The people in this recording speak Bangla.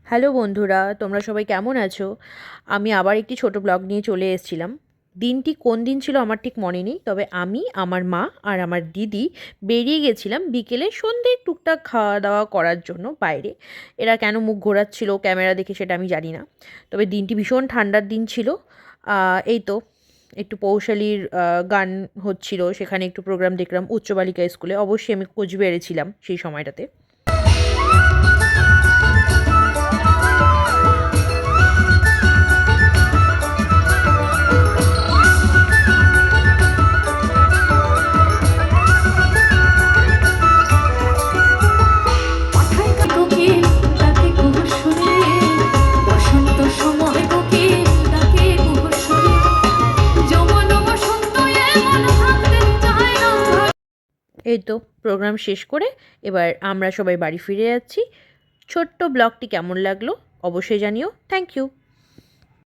হ্যালো বন্ধুরা, তোমরা সবাই কেমন আছো? আমি আবার একটি ছোট ব্লগ নিয়ে চলে এসেছিলাম। দিনটি কোন দিন ছিল আমার ঠিক মনে নেই, তবে আমি, আমার মা আর আমার দিদি বেরিয়ে গেছিলাম বিকেলে সন্ধ্যের টুকটাক খাওয়া দাওয়া করার জন্য বাইরে। এরা কেন মুখ ঘোরাচ্ছিল ক্যামেরা দেখে সেটা আমি জানি না, তবে দিনটি ভীষণ ঠান্ডার দিন ছিল। এই তো একটু পৌশালীর গান হচ্ছিল, সেখানে একটু প্রোগ্রাম দেখলাম উচ্চ বালিকা স্কুলে। অবশ্যই আমি কোচবিহারে ছিলাম সেই সময়টাতে। এই তো প্রোগ্রাম শেষ করে এবার আমরা সবাই বাড়ি ফিরে যাচ্ছি। ছোট্ট ব্লগটি কেমন লাগলো অবশ্যই জানিও। Thank you.